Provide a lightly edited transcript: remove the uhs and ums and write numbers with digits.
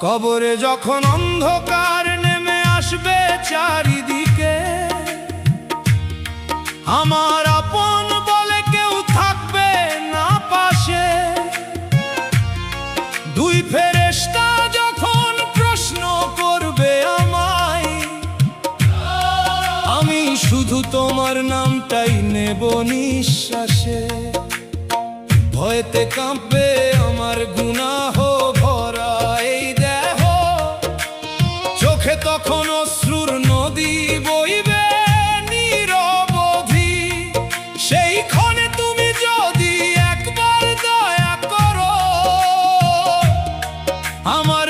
কবরে যখন অন্ধকার নেমে আসবে চারিদিকে, আমার আপন বলে কেউ থাকবে না পাশে। দুই ফেরেশতা যখন প্রশ্ন করবে আমায়, আমি শুধু তোমার নামটাই নেব নিঃশ্বাসে। ভয়েতে কাঁপবে আমার গুনাহ ভরা এই দেহ, চোখে তখন অশ্রুর নদী বইবে নিরবধি। সেই ক্ষণে তুমি যদি একবার দয়া করো, আমার